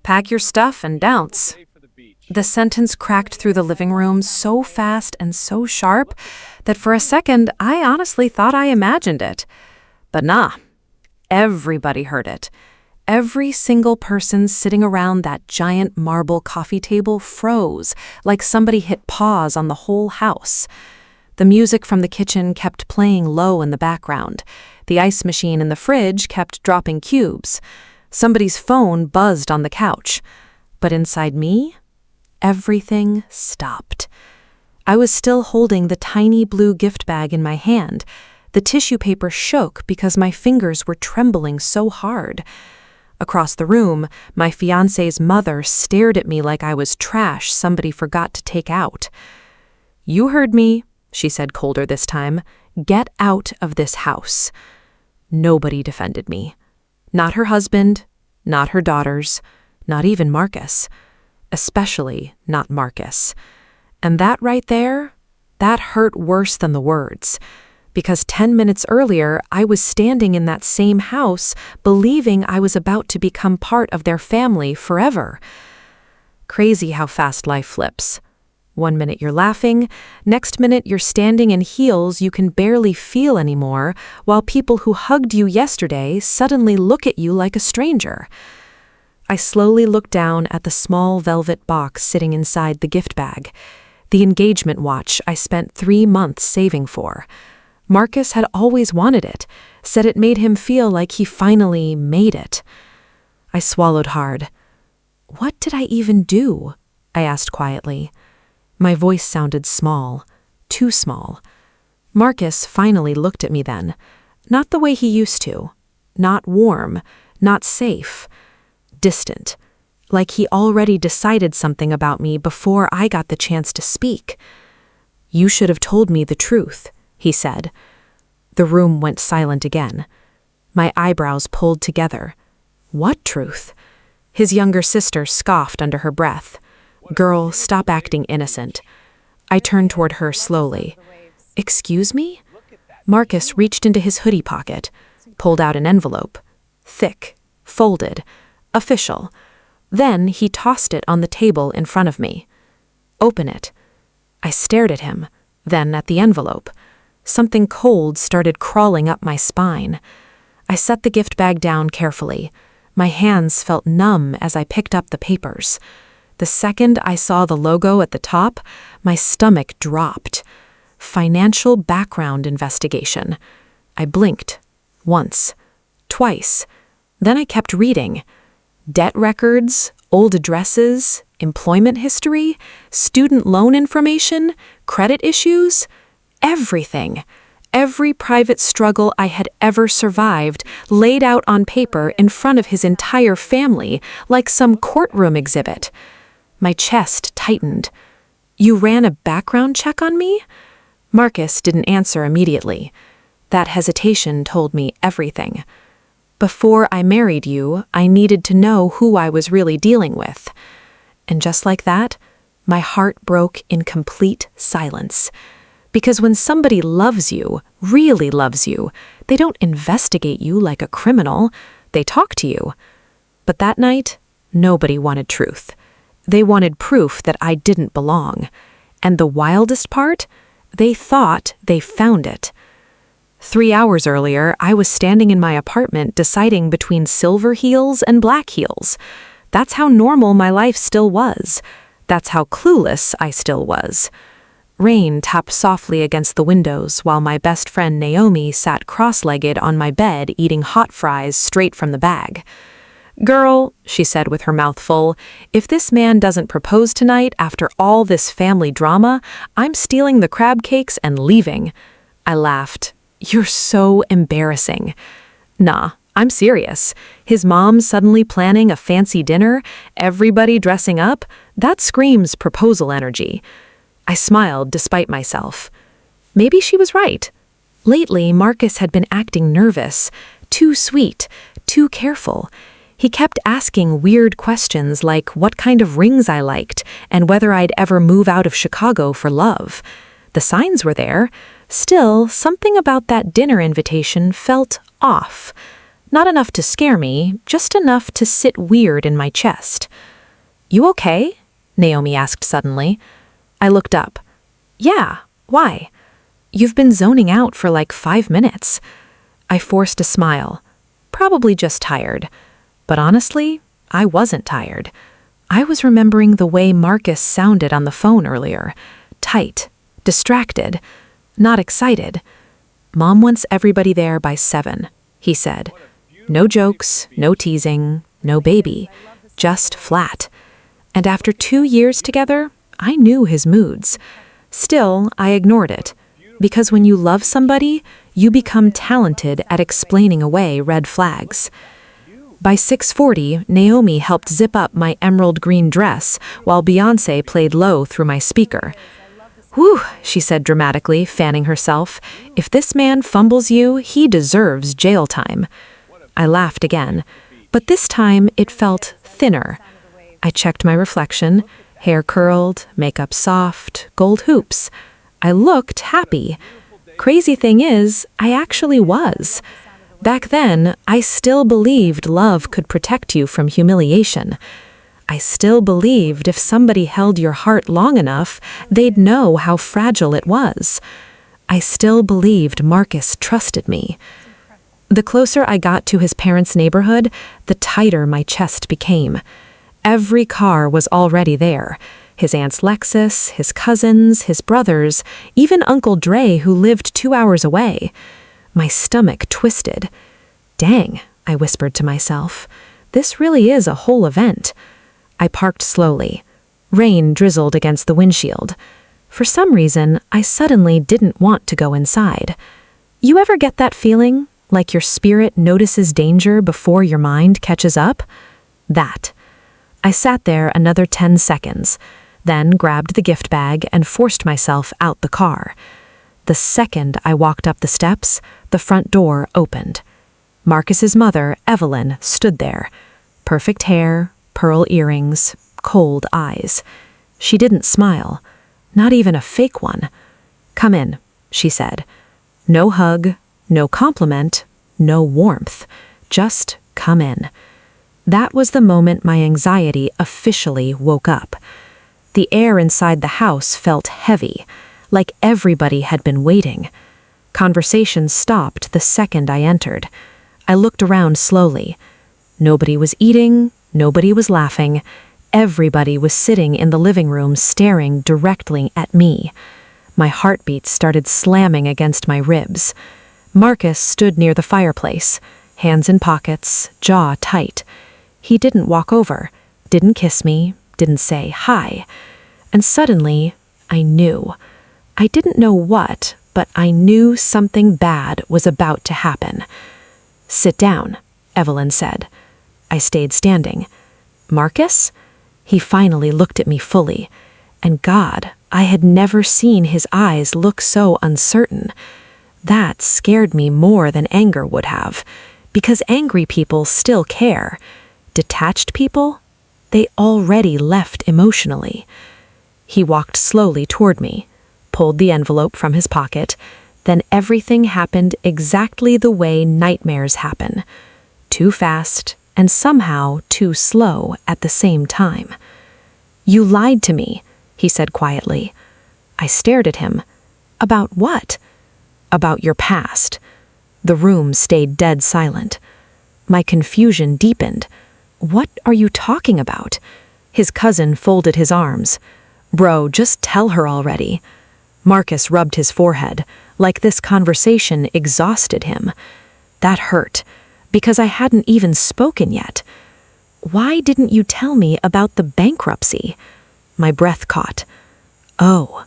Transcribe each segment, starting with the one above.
Pack your stuff and bounce." The sentence cracked through the living room so fast and so sharp that for a second I honestly thought I imagined it. But nah, everybody heard it. Every single person sitting around that giant marble coffee table froze, like somebody hit pause on the whole house. The music from the kitchen kept playing low in the background. The ice machine in the fridge kept dropping cubes. Somebody's phone buzzed on the couch. But inside me, everything stopped. I was still holding the tiny blue gift bag in my hand. The tissue paper shook because my fingers were trembling so hard. Across the room, my fiancé's mother stared at me like I was trash somebody forgot to take out. "You heard me," she said colder this time. "Get out of this house." Nobody defended me. Not her husband, not her daughters, not even Marcus. Especially not Marcus. And that right there, that hurt worse than the words. Because 10 minutes earlier, I was standing in that same house, believing I was about to become part of their family forever. Crazy how fast life flips. One minute you're laughing, next minute you're standing in heels you can barely feel anymore, while people who hugged you yesterday suddenly look at you like a stranger. I slowly looked down at the small velvet box sitting inside the gift bag, the engagement watch I spent 3 months saving for. Marcus had always wanted it, said it made him feel like he finally made it. I swallowed hard. "What did I even do?" I asked quietly. My voice sounded small, too small. Marcus finally looked at me then, not the way he used to, not warm, not safe, distant, like he already decided something about me before I got the chance to speak. "You should have told me the truth," he said. The room went silent again. My eyebrows pulled together. What truth? His younger sister scoffed under her breath. "Girl, stop acting innocent." I turned toward her slowly. "Excuse me?" Marcus reached into his hoodie pocket, pulled out an envelope. Thick, folded, official. Then he tossed it on the table in front of me. "Open it." I stared at him, then at the envelope. Something cold started crawling up my spine. I set the gift bag down carefully. My hands felt numb as I picked up the papers. The second I saw the logo at the top, my stomach dropped. Financial background investigation. I blinked. Once. Twice. Then I kept reading. Debt records, old addresses, employment history, student loan information, credit issues. Everything. Every private struggle I had ever survived laid out on paper in front of his entire family like some courtroom exhibit. My chest tightened. "You ran a background check on me?" Marcus didn't answer immediately. That hesitation told me everything. "Before I married you, I needed to know who I was really dealing with." And just like that, my heart broke in complete silence. Because when somebody loves you, really loves you, they don't investigate you like a criminal. They talk to you. But that night, nobody wanted truth. They wanted proof that I didn't belong. And the wildest part? They thought they found it. 3 hours earlier, I was standing in my apartment deciding between silver heels and black heels. That's how normal my life still was. That's how clueless I still was. Rain tapped softly against the windows while my best friend Naomi sat cross-legged on my bed eating hot fries straight from the bag. "Girl," she said with her mouth full, "if this man doesn't propose tonight after all this family drama, I'm stealing the crab cakes and leaving." I laughed. "You're so embarrassing." "Nah, I'm serious. His mom suddenly planning a fancy dinner, everybody dressing up, that screams proposal energy." I smiled despite myself. Maybe she was right. Lately, Marcus had been acting nervous, too sweet, too careful. He kept asking weird questions like what kind of rings I liked and whether I'd ever move out of Chicago for love. The signs were there. Still, something about that dinner invitation felt off. Not enough to scare me, just enough to sit weird in my chest. "You okay?" Naomi asked suddenly. I looked up. "Yeah, why?" "You've been zoning out for like 5 minutes." I forced a smile. Probably just tired. But honestly, I wasn't tired. I was remembering the way Marcus sounded on the phone earlier. Tight, distracted, not excited. "Mom wants everybody there by 7, he said. No jokes, no teasing, no baby, just flat. And after 2 years together, I knew his moods. Still, I ignored it. Because when you love somebody, you become talented at explaining away red flags. By 6:40, Naomi helped zip up my emerald green dress while Beyoncé played low through my speaker. "Whew," she said dramatically, fanning herself. "If this man fumbles you, he deserves jail time." I laughed again, but this time it felt thinner. I checked my reflection, hair curled, makeup soft, gold hoops. I looked happy. Crazy thing is, I actually was. Back then, I still believed love could protect you from humiliation. I still believed if somebody held your heart long enough, they'd know how fragile it was. I still believed Marcus trusted me. The closer I got to his parents' neighborhood, the tighter my chest became. Every car was already there. His aunt's Lexus, his cousins, his brothers, even Uncle Dre who lived 2 hours away. My stomach twisted. "Dang," I whispered to myself. "This really is a whole event." I parked slowly. Rain drizzled against the windshield. For some reason, I suddenly didn't want to go inside. You ever get that feeling? Like your spirit notices danger before your mind catches up? That. I sat there another 10 seconds, then grabbed the gift bag and forced myself out the car. The second I walked up the steps, the front door opened. Marcus's mother, Evelyn, stood there. Perfect hair, pearl earrings, cold eyes. She didn't smile, not even a fake one. "Come in," she said. No hug, no compliment, no warmth. Just come in. That was the moment my anxiety officially woke up. The air inside the house felt heavy, like everybody had been waiting. Conversation stopped the second I entered. I looked around slowly. Nobody was eating, nobody was laughing. Everybody was sitting in the living room staring directly at me. My heartbeat started slamming against my ribs. Marcus stood near the fireplace, hands in pockets, jaw tight. He didn't walk over, didn't kiss me, didn't say hi. And suddenly, I knew. I didn't know what, but I knew something bad was about to happen. "Sit down," Evelyn said. I stayed standing. "Marcus?" He finally looked at me fully. And God, I had never seen his eyes look so uncertain. That scared me more than anger would have, because angry people still care. Detached people? They already left emotionally. He walked slowly toward me, pulled the envelope from his pocket, then everything happened exactly the way nightmares happen. Too fast, and somehow too slow at the same time. "You lied to me," he said quietly. I stared at him. "About what?" "About your past." The room stayed dead silent. My confusion deepened. "What are you talking about?" His cousin folded his arms. "Bro, just tell her already." Marcus rubbed his forehead, like this conversation exhausted him. That hurt, because I hadn't even spoken yet. "Why didn't you tell me about the bankruptcy?" My breath caught. Oh,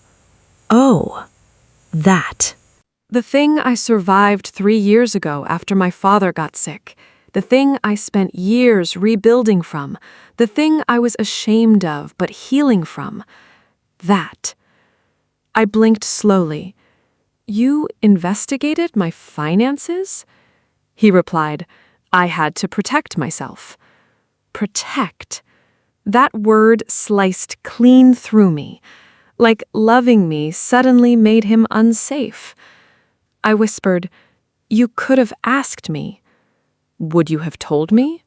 that. The thing I survived 3 years ago after my father got sick. The thing I spent years rebuilding from. The thing I was ashamed of but healing from. That. I blinked slowly. "You investigated my finances?" He replied, "I had to protect myself." Protect. That word sliced clean through me. Like loving me suddenly made him unsafe. I whispered, "You could have asked me." Would you have told me?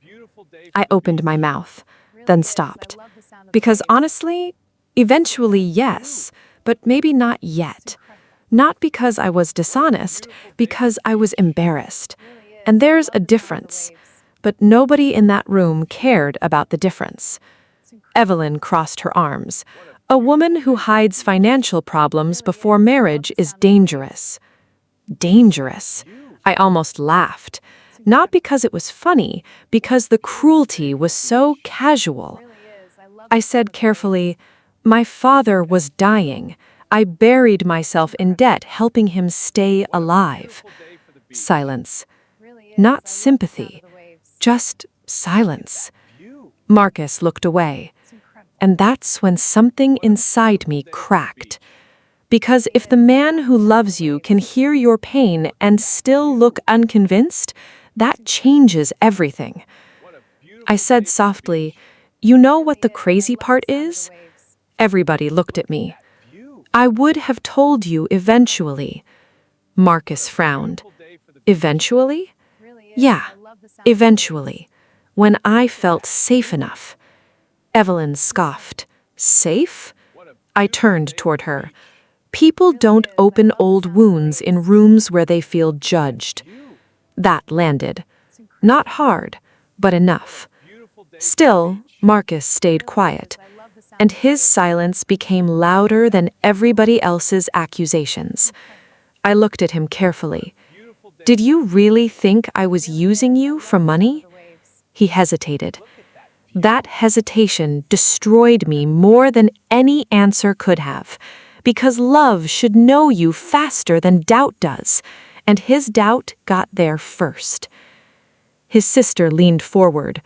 I opened my mouth, then stopped. Because honestly, eventually yes, but maybe not yet. Not because I was dishonest, because I was embarrassed. And there's a difference. But nobody in that room cared about the difference. Evelyn crossed her arms. A woman who hides financial problems before marriage is dangerous. Dangerous. I almost laughed. Not because it was funny, because the cruelty was so casual. I said carefully, "My father was dying. I buried myself in debt helping him stay alive." Silence. Not sympathy, just silence. Marcus looked away. And that's when something inside me cracked. Because if the man who loves you can hear your pain and still look unconvinced, that changes everything. I said softly, "You know what the crazy part is?" Everybody looked at me. "I would have told you eventually." Marcus frowned. Eventually? Yeah, eventually. When I felt safe enough. Evelyn scoffed. Safe? I turned toward her. People don't open old wounds in rooms where they feel judged. That landed. Not hard, but enough. Still, Marcus stayed quiet, and his silence became louder than everybody else's accusations. I looked at him carefully. "Did you really think I was using you for money?" He hesitated. That hesitation destroyed me more than any answer could have, because love should know you faster than doubt does, and his doubt got there first. His sister leaned forward.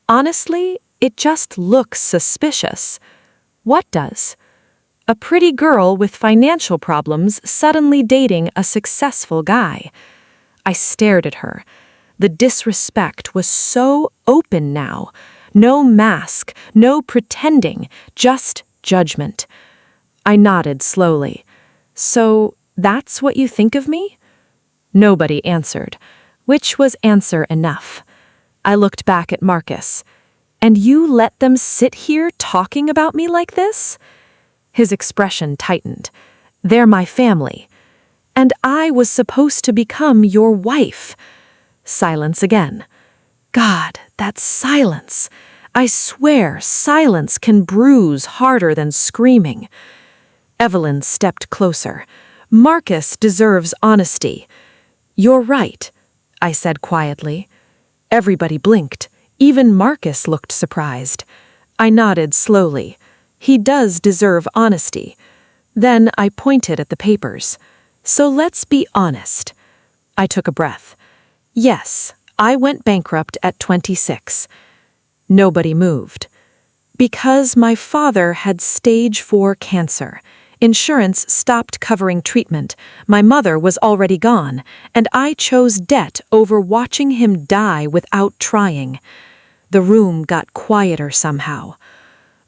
"Honestly, it just looks suspicious." "What does?" "A pretty girl with financial problems suddenly dating a successful guy." I stared at her. The disrespect was so open now. No mask, no pretending, just judgment. I nodded slowly. "So that's what you think of me?" Nobody answered, which was answer enough. I looked back at Marcus. "And you let them sit here talking about me like this?" His expression tightened. "They're my family. And I was supposed to become your wife." Silence again. God, that silence. I swear silence can bruise harder than screaming. Evelyn stepped closer. "Marcus deserves honesty." "You're right," I said quietly. Everybody blinked. Even Marcus looked surprised. I nodded slowly. "He does deserve honesty." Then I pointed at the papers. "So let's be honest." I took a breath. "Yes, I went bankrupt at 26. Nobody moved. Because my father had stage 4 cancer. Insurance stopped covering treatment. My mother was already gone, and I chose debt over watching him die without trying. The room got quieter somehow.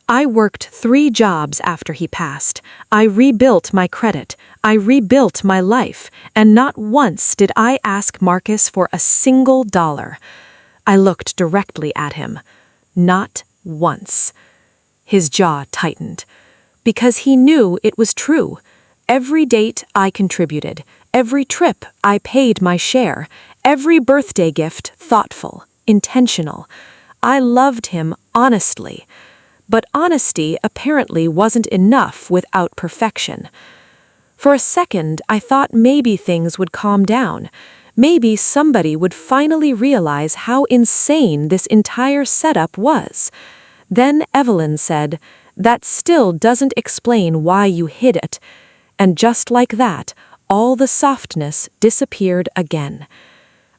I worked 3 jobs after he passed. I rebuilt my credit. I rebuilt my life, and not once did I ask Marcus for a single dollar. I looked directly at him. Not once. His jaw tightened. Because he knew it was true. Every date I contributed. Every trip I paid my share. Every birthday gift thoughtful, intentional. I loved him honestly. But honesty apparently wasn't enough without perfection. For a second, I thought maybe things would calm down. Maybe somebody would finally realize how insane this entire setup was. Then Evelyn said, "That still doesn't explain why you hid it." And just like that, all the softness disappeared again.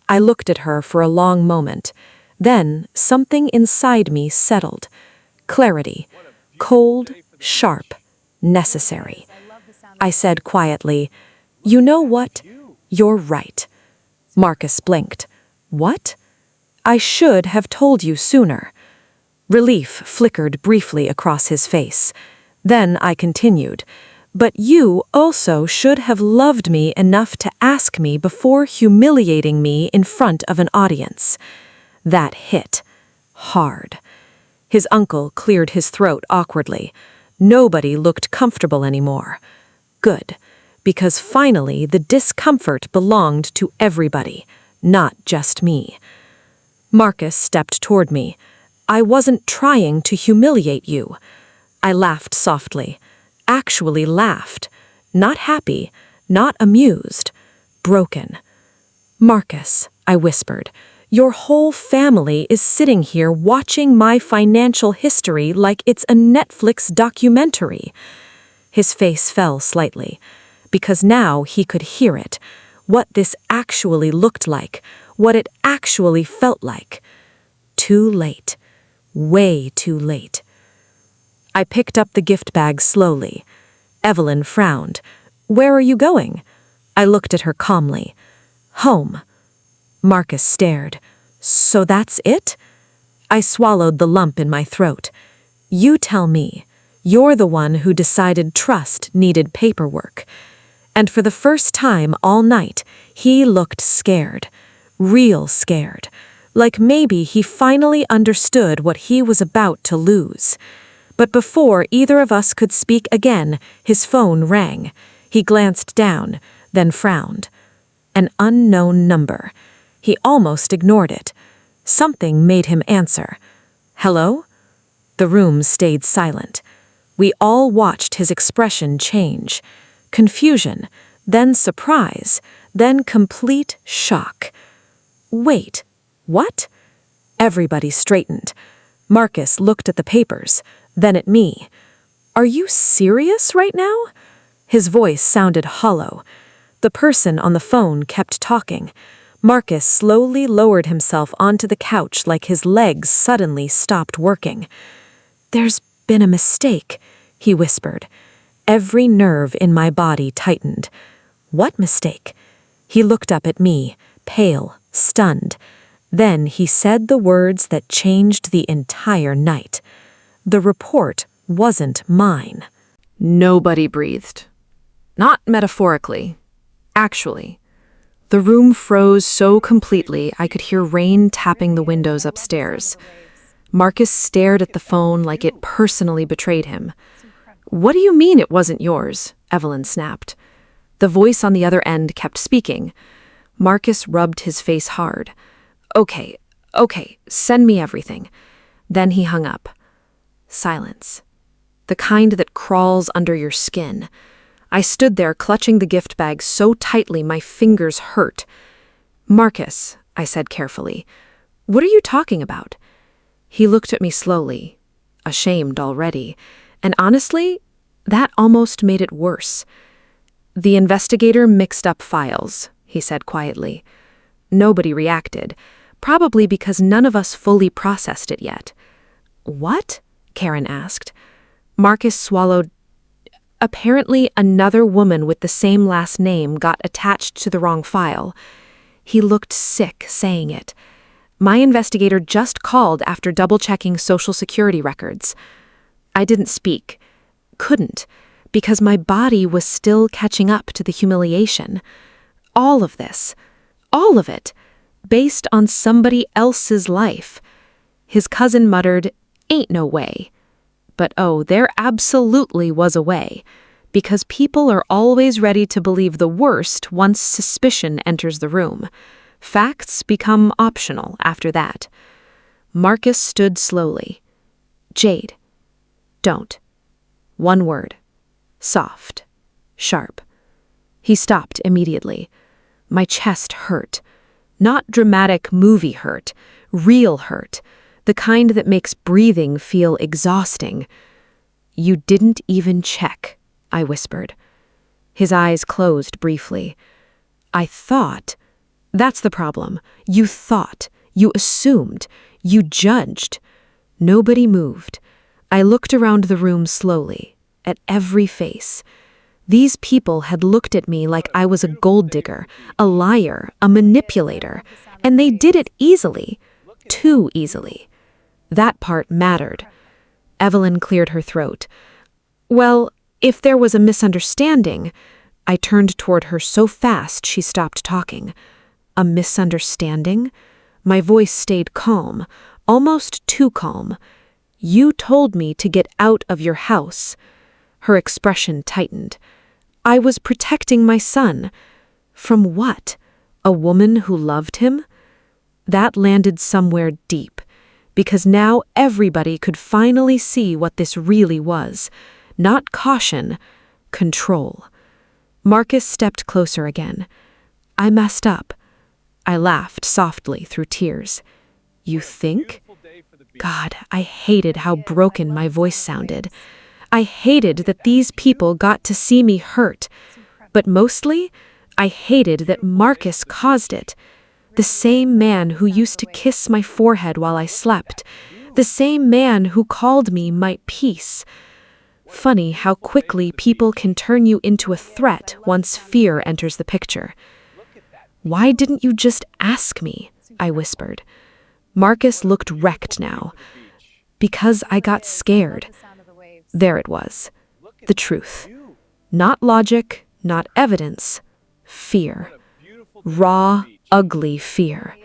I looked at her for a long moment. Then something inside me settled. Clarity. Cold, sharp, necessary. I said quietly, "You know what? You're right." Marcus blinked. "What?" "I should have told you sooner." Relief flickered briefly across his face. Then I continued, But you also should have loved me enough to ask me before humiliating me in front of an audience. That hit. Hard. His uncle cleared his throat awkwardly. Nobody looked comfortable anymore. Good, because finally the discomfort belonged to everybody, not just me. Marcus stepped toward me. I wasn't trying to humiliate you. I laughed softly. Actually laughed. Not happy, not amused. Broken. Marcus, I whispered, your whole family is sitting here watching my financial history like it's a Netflix documentary. His face fell slightly, because now he could hear it, what this actually looked like, what it actually felt like. Too late. Way too late. I picked up the gift bag slowly. Evelyn frowned. Where are you going? I looked at her calmly. Home. Marcus stared. So that's it? I swallowed the lump in my throat. You tell me. You're the one who decided trust needed paperwork. And for the first time all night, he looked scared. Real scared. Like maybe he finally understood what he was about to lose. But before either of us could speak again, his phone rang. He glanced down, then frowned. An unknown number. He almost ignored it. Something made him answer. Hello? The room stayed silent. We all watched his expression change. Confusion, then surprise, then complete shock. Wait, what? Everybody straightened. Marcus looked at the papers, then at me. Are you serious right now? His voice sounded hollow. The person on the phone kept talking. Marcus slowly lowered himself onto the couch like his legs suddenly stopped working. There's been a mistake, he whispered. Every nerve in my body tightened. What mistake? He looked up at me, pale, stunned. Then he said the words that changed the entire night. The report wasn't mine. Nobody breathed. Not metaphorically. Actually. The room froze so completely I could hear rain tapping the windows upstairs. Marcus stared at the phone like it personally betrayed him. What do you mean it wasn't yours? Evelyn snapped. The voice on the other end kept speaking. Marcus rubbed his face hard. Okay, send me everything. Then he hung up. Silence. The kind that crawls under your skin. I stood there clutching the gift bag so tightly my fingers hurt. Marcus, I said carefully, what are you talking about? He looked at me slowly, ashamed already, and honestly, that almost made it worse. The investigator mixed up files, he said quietly. Nobody reacted, probably because none of us fully processed it yet. What? Karen asked. Marcus swallowed. Apparently, another woman with the same last name got attached to the wrong file. He looked sick saying it. My investigator just called after double-checking Social Security records. I didn't speak. Couldn't, because my body was still catching up to the humiliation. All of this, all of it, based on somebody else's life. His cousin muttered, "Ain't no way." But oh, there absolutely was a way, because people are always ready to believe the worst once suspicion enters the room. Facts become optional after that. Marcus stood slowly. Jade. Don't. One word. Soft. Sharp. He stopped immediately. My chest hurt. Not dramatic movie hurt. Real hurt. The kind that makes breathing feel exhausting. You didn't even check, I whispered. His eyes closed briefly. I thought. That's the problem. You thought. You assumed. You judged. Nobody moved. I looked around the room slowly, at every face. These people had looked at me like I was a gold digger, a liar, a manipulator, and they did it easily. Too easily. That part mattered. Evelyn cleared her throat. Well, If there was a misunderstanding, I turned toward her so fast she stopped talking. A misunderstanding? My voice stayed calm, almost too calm. You told me to get out of your house. Her expression tightened. I was protecting my son. From what? A woman who loved him? That landed somewhere deep, because now everybody could finally see what this really was. Not caution, control. Marcus stepped closer again. I messed up. I laughed softly through tears. You think? God, I hated how broken my voice sounded. I hated that these people got to see me hurt. But mostly, I hated that Marcus caused it. The same man who used to kiss my forehead while I slept. The same man who called me my peace. Funny how quickly people can turn you into a threat once fear enters the picture. Why didn't you just ask me? I whispered. Marcus looked wrecked now. Because I got scared. There it was. The truth. Not logic, not evidence. Fear. Raw, ugly fear.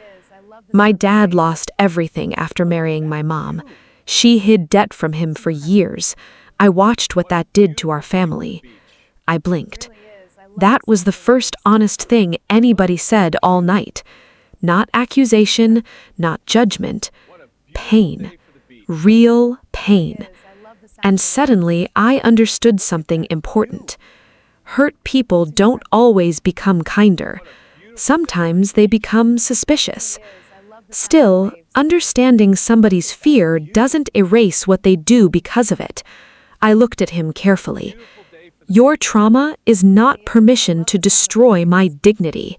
My dad lost everything after marrying my mom. She hid debt from him for years. I watched what that did to our family. I blinked. That was the first honest thing anybody said all night. Not accusation, not judgment. Pain. Real pain. And suddenly I understood something important. Hurt people don't always become kinder. Sometimes they become suspicious. Still, understanding somebody's fear doesn't erase what they do because of it. I looked at him carefully. Your trauma is not permission to destroy my dignity.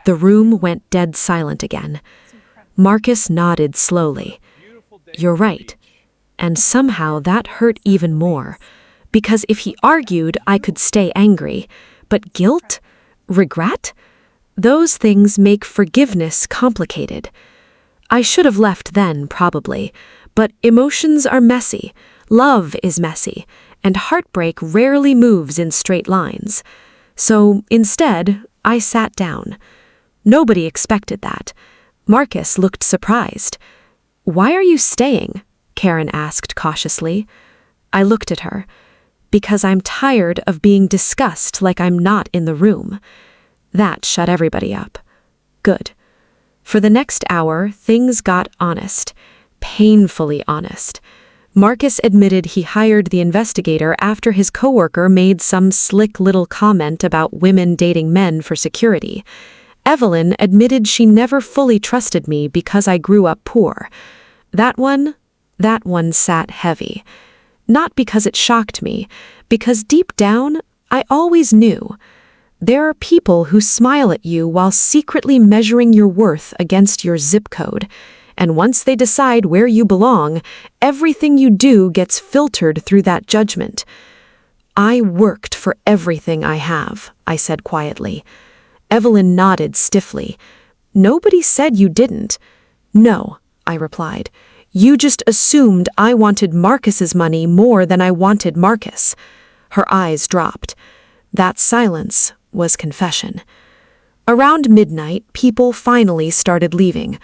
The room went dead silent again. Marcus nodded slowly. You're right. And somehow that hurt even more. Because if he argued, I could stay angry. But guilt? Regret? Those things make forgiveness complicated. I should have left then, probably. But emotions are messy. Love is messy. And heartbreak rarely moves in straight lines. So instead, I sat down. Nobody expected that. Marcus looked surprised. Why are you staying? Karen asked cautiously. I looked at her. Because I'm tired of being discussed like I'm not in the room. That shut everybody up. Good. For the next hour, things got honest. Painfully honest. Marcus admitted he hired the investigator after his coworker made some slick little comment about women dating men for security. Evelyn admitted she never fully trusted me because I grew up poor. That one sat heavy. Not because it shocked me, because deep down, I always knew. There are people who smile at you while secretly measuring your worth against your zip code. And once they decide where you belong, everything you do gets filtered through that judgment. I worked for everything I have, I said quietly. Evelyn nodded stiffly. Nobody said you didn't. No, I replied. You just assumed I wanted Marcus's money more than I wanted Marcus. Her eyes dropped. That silence was confession. Around midnight, people finally started leaving.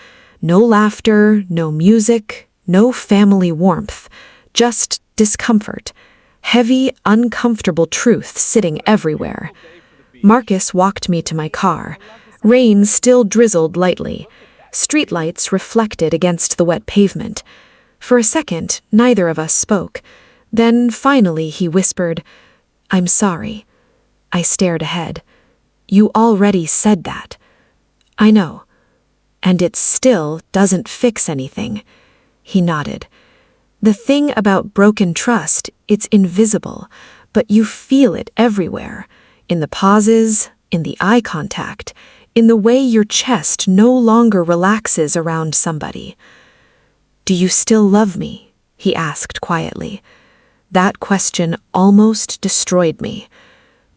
No laughter, no music, no family warmth, just discomfort. Heavy, uncomfortable truth sitting everywhere. Marcus walked me to my car. Rain still drizzled lightly. Streetlights reflected against the wet pavement. For a second, neither of us spoke. Then, finally, he whispered, I'm sorry. I stared ahead. You already said that. I know. And it still doesn't fix anything. He nodded. The thing about broken trust, it's invisible, but you feel it everywhere. In the pauses, in the eye contact, in the way your chest no longer relaxes around somebody. Do you still love me? He asked quietly. That question almost destroyed me.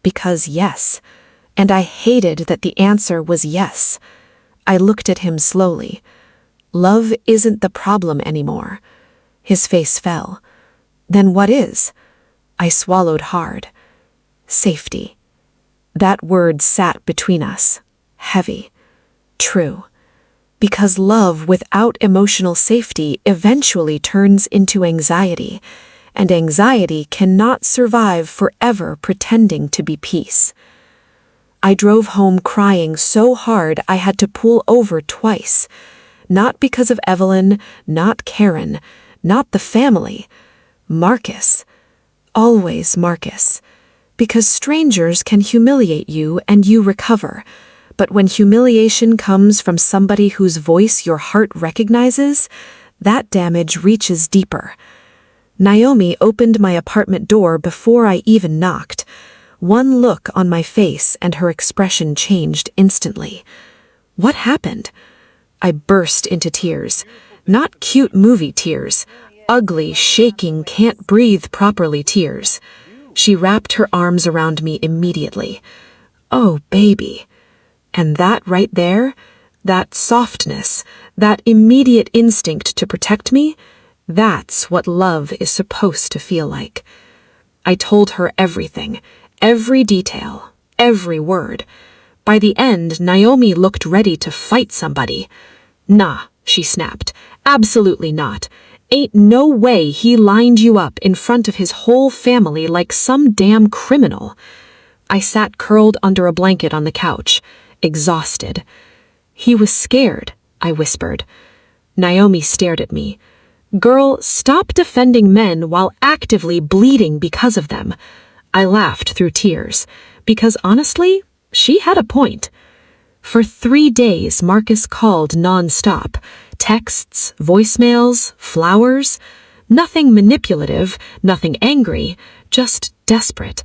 Because yes, and I hated that the answer was yes. I looked at him slowly. Love isn't the problem anymore. His face fell. Then what is? I swallowed hard. Safety. That word sat between us, heavy. True. Because love without emotional safety eventually turns into anxiety, and anxiety cannot survive forever pretending to be peace. I drove home crying so hard I had to pull over twice. Not because of Evelyn, not Karen, not the family. Marcus. Always Marcus. Because strangers can humiliate you and you recover. But when humiliation comes from somebody whose voice your heart recognizes, that damage reaches deeper. Naomi opened my apartment door before I even knocked. One look on my face and her expression changed instantly. What happened? I burst into tears. Not cute movie tears. Ugly, shaking, can't breathe properly tears. She wrapped her arms around me immediately. Oh, baby. And that right there, that softness, that immediate instinct to protect me, that's what love is supposed to feel like. I told her everything, every detail, every word. By the end, Naomi looked ready to fight somebody. Nah, she snapped. Absolutely not. Ain't no way he lined you up in front of his whole family like some damn criminal. I sat curled under a blanket on the couch, exhausted. He was scared, I whispered. Naomi stared at me. Girl, stop defending men while actively bleeding because of them. I laughed through tears, because honestly, she had a point. For 3 days, Marcus called nonstop. Texts, voicemails, flowers. Nothing manipulative, nothing angry, just desperate.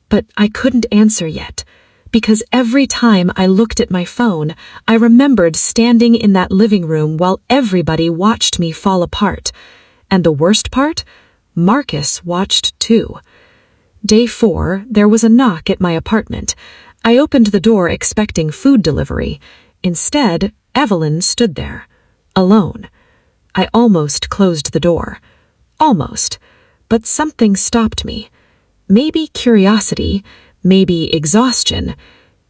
But I couldn't answer yet, because every time I looked at my phone, I remembered standing in that living room while everybody watched me fall apart. And the worst part? Marcus watched too. Day 4, there was a knock at my apartment. I opened the door expecting food delivery. Instead, Evelyn stood there, alone. I almost closed the door. Almost. But something stopped me. Maybe curiosity, maybe exhaustion.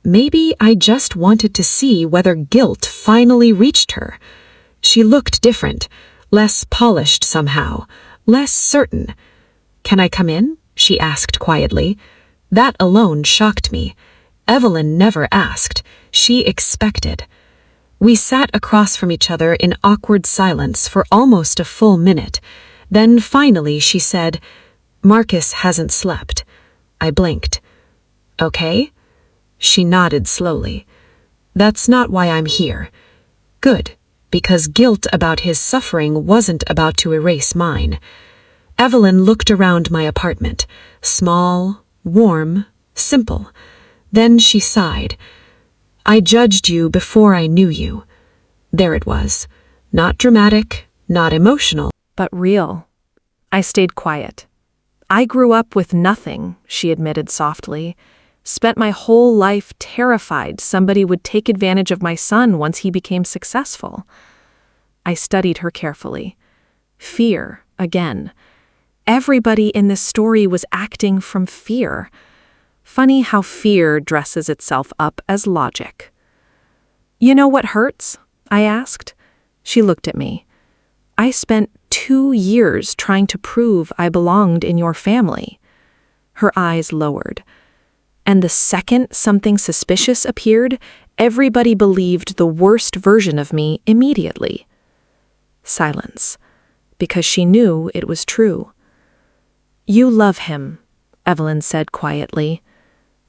Maybe I just wanted to see whether guilt finally reached her. She looked different, less polished somehow, less certain. Can I come in? She asked quietly. That alone shocked me. Evelyn never asked. She expected. We sat across from each other in awkward silence for almost a full minute. Then finally she said, Marcus hasn't slept. I blinked. Okay? She nodded slowly. That's not why I'm here. Good, because guilt about his suffering wasn't about to erase mine. Evelyn looked around my apartment, small, warm, simple. Then she sighed. I judged you before I knew you. There it was. Not dramatic, not emotional, but real. I stayed quiet. I grew up with nothing, she admitted softly. Spent my whole life terrified somebody would take advantage of my son once he became successful. I studied her carefully. Fear, again. Everybody in this story was acting from fear. Funny how fear dresses itself up as logic. You know what hurts? I asked. She looked at me. I spent 2 years trying to prove I belonged in your family. Her eyes lowered. And the second something suspicious appeared, everybody believed the worst version of me immediately. Silence, because she knew it was true. You love him, Evelyn said quietly.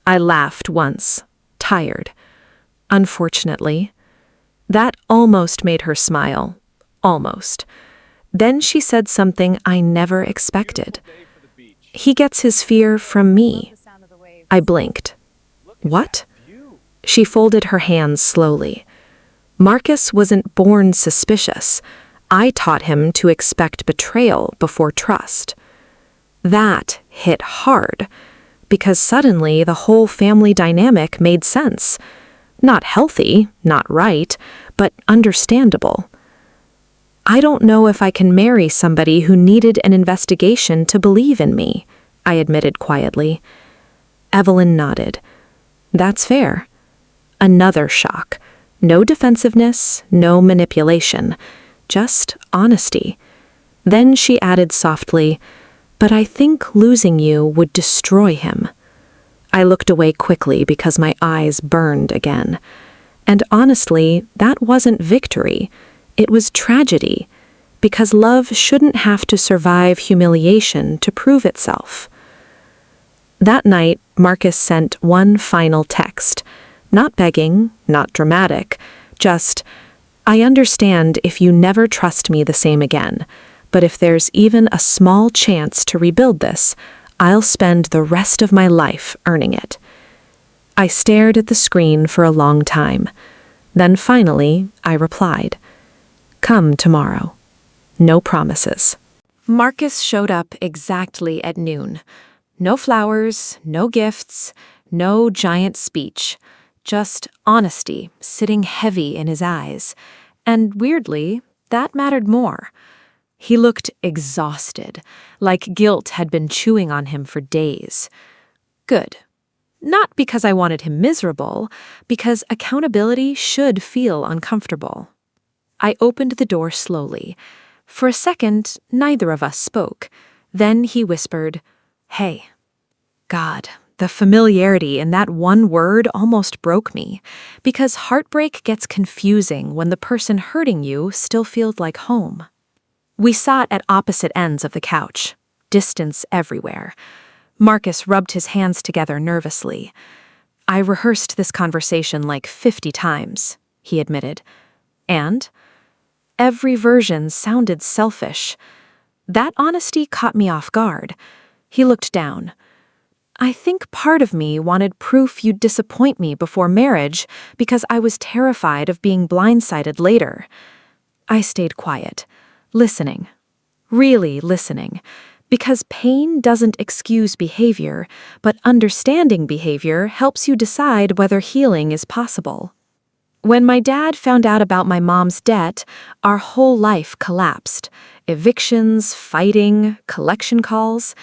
I laughed once, tired. Unfortunately. That almost made her smile. Almost. Then she said something I never expected. He gets his fear from me. I blinked. What? She folded her hands slowly. Marcus wasn't born suspicious. I taught him to expect betrayal before trust. That hit hard, because suddenly the whole family dynamic made sense. Not healthy, not right, but understandable. I don't know if I can marry somebody who needed an investigation to believe in me, I admitted quietly. Evelyn nodded. That's fair. Another shock. No defensiveness, no manipulation. Just honesty. Then she added softly, "But I think losing you would destroy him." I looked away quickly because my eyes burned again. And honestly, that wasn't victory. It was tragedy. Because love shouldn't have to survive humiliation to prove itself. That night, Marcus sent one final text. Not begging, not dramatic, just, "I understand if you never trust me the same again, but if there's even a small chance to rebuild this, I'll spend the rest of my life earning it." I stared at the screen for a long time. Then finally, I replied, "Come tomorrow." No promises. Marcus showed up exactly at noon. No flowers, no gifts, no giant speech. Just honesty sitting heavy in his eyes. And weirdly, that mattered more. He looked exhausted, like guilt had been chewing on him for days. Good. Not because I wanted him miserable, because accountability should feel uncomfortable. I opened the door slowly. For a second, neither of us spoke. Then he whispered, "Hey." God, the familiarity in that one word almost broke me, because heartbreak gets confusing when the person hurting you still feels like home. We sat at opposite ends of the couch, distance everywhere. Marcus rubbed his hands together nervously. "I rehearsed this conversation like 50 times, he admitted. And every version sounded selfish. That honesty caught me off guard. He looked down. "I think part of me wanted proof you'd disappoint me before marriage because I was terrified of being blindsided later." I stayed quiet, listening, really listening, because pain doesn't excuse behavior, but understanding behavior helps you decide whether healing is possible. When my dad found out about my mom's debt, our whole life collapsed. Evictions, fighting, collection calls.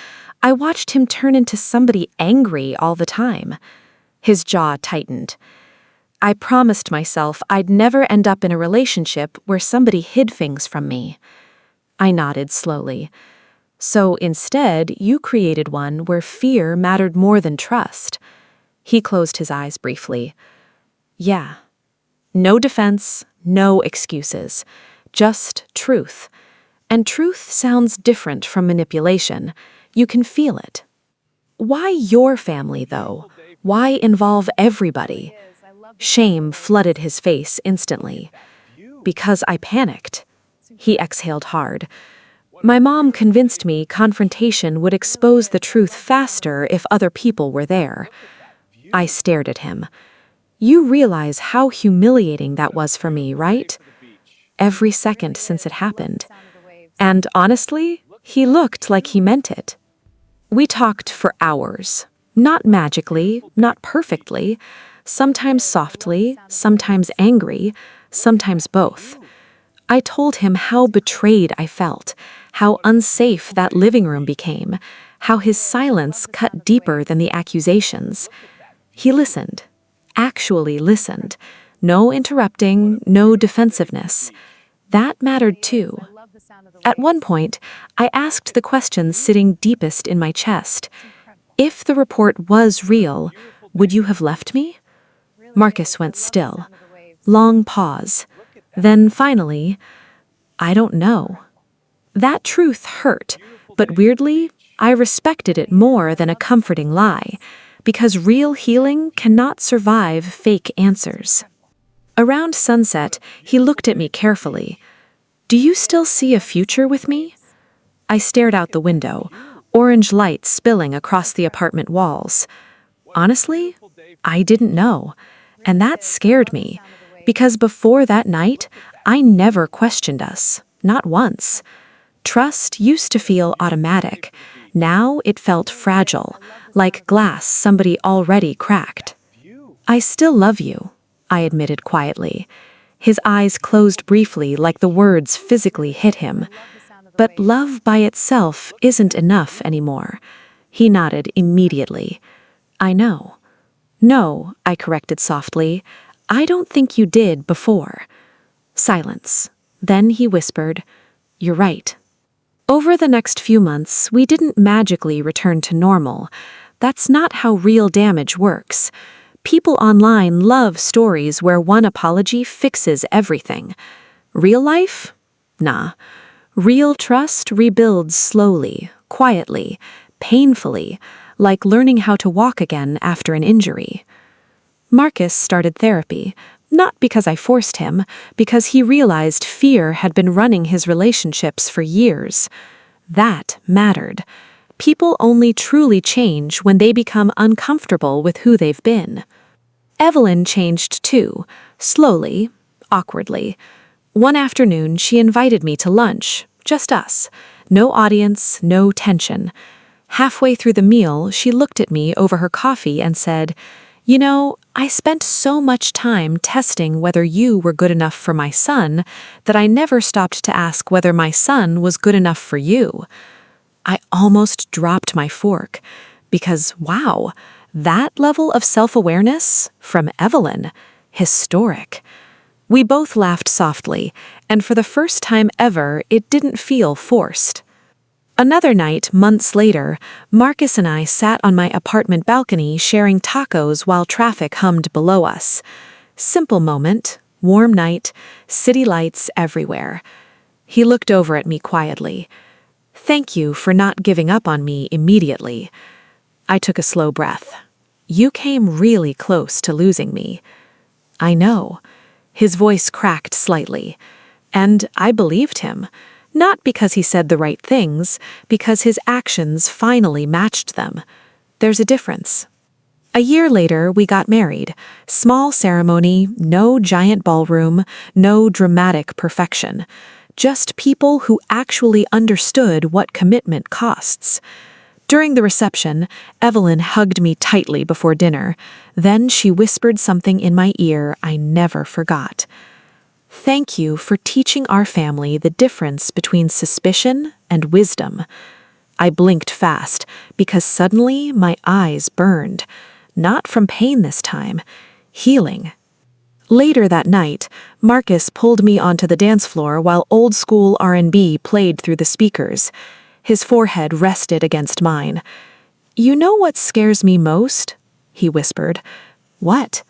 I watched him turn into somebody angry all the time. His jaw tightened. I promised myself I'd never end up in a relationship where somebody hid things from me. I nodded slowly. "So instead, you created one where fear mattered more than trust." He closed his eyes briefly. "Yeah. No defense, no excuses. Just truth. And truth sounds different from manipulation. You can feel it." "Why your family, though? Why involve everybody?" Shame flooded his face instantly. "Because I panicked." He exhaled hard. "My mom convinced me confrontation would expose the truth faster if other people were there." I stared at him. "You realize how humiliating that was for me, right? Every second since it happened." And honestly, he looked like he meant it. We talked for hours. Not magically, not perfectly. Sometimes softly, sometimes angry, sometimes both. I told him how betrayed I felt, how unsafe that living room became, how his silence cut deeper than the accusations. He listened, actually listened. No interrupting, no defensiveness. That mattered too. At one point, I asked the question sitting deepest in my chest. If the report was real, would you have left me? Marcus went still. Long pause. Then finally, "I don't know." That truth hurt, but weirdly, I respected it more than a comforting lie, because real healing cannot survive fake answers. Around sunset, he looked at me carefully. "Do you still see a future with me?" I stared out the window, orange light spilling across the apartment walls. Honestly, I didn't know, and that scared me, because before that night, I never questioned us, not once. Trust used to feel automatic. Now it felt fragile, like glass somebody already cracked. "I still love you," I admitted quietly. His eyes closed briefly like the words physically hit him. But love by itself isn't enough anymore. He nodded immediately. I know. No, I corrected softly. I don't think you did before. Silence. Then he whispered, You're right. Over the next few months, we didn't magically return to normal. That's not how real damage works. People online love stories where one apology fixes everything. Real life? Nah. Real trust rebuilds slowly, quietly, painfully, like learning how to walk again after an injury. Marcus started therapy, not because I forced him, because he realized fear had been running his relationships for years. That mattered. People only truly change when they become uncomfortable with who they've been. Evelyn changed too, slowly, awkwardly. One afternoon, she invited me to lunch, just us. No audience, no tension. Halfway through the meal, she looked at me over her coffee and said, You know, I spent so much time testing whether you were good enough for my son that I never stopped to ask whether my son was good enough for you. I almost dropped my fork because, wow, that level of self-awareness from Evelyn, historic. We both laughed softly, and for the first time ever, it didn't feel forced. Another night, months later, Marcus and I sat on my apartment balcony sharing tacos while traffic hummed below us. Simple moment, warm night, city lights everywhere. He looked over at me quietly. Thank you for not giving up on me immediately. I took a slow breath. You came really close to losing me. I know. His voice cracked slightly. And I believed him. Not because he said the right things, because his actions finally matched them. There's a difference. A year later, we got married. Small ceremony, no giant ballroom, no dramatic perfection. Just people who actually understood what commitment costs. During the reception, Evelyn hugged me tightly before dinner. Then she whispered something in my ear I never forgot. Thank you for teaching our family the difference between suspicion and wisdom. I blinked fast because suddenly my eyes burned. Not from pain this time, healing. Later that night, Marcus pulled me onto the dance floor while old-school R&B played through the speakers. His forehead rested against mine. You know what scares me most? He whispered. What?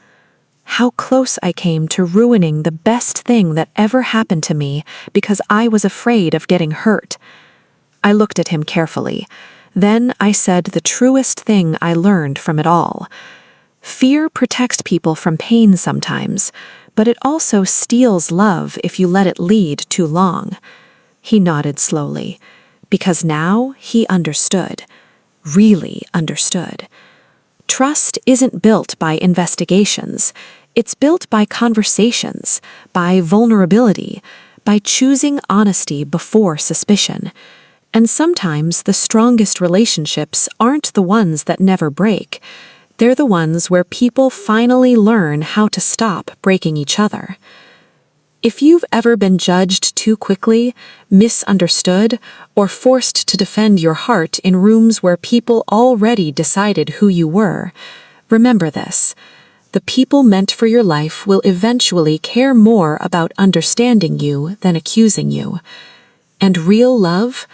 How close I came to ruining the best thing that ever happened to me because I was afraid of getting hurt. I looked at him carefully. Then I said the truest thing I learned from it all. Fear protects people from pain sometimes, but it also steals love if you let it lead too long. He nodded slowly, because now he understood, really understood. Trust isn't built by investigations. It's built by conversations, by vulnerability, by choosing honesty before suspicion. And sometimes the strongest relationships aren't the ones that never break. They're the ones where people finally learn how to stop breaking each other. If you've ever been judged too quickly, misunderstood, or forced to defend your heart in rooms where people already decided who you were, remember this. The people meant for your life will eventually care more about understanding you than accusing you. And real love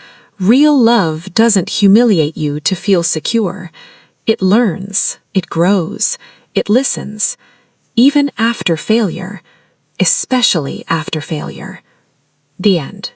doesn't humiliate you to feel secure. It learns, it grows, it listens, even after failure, especially after failure. The end.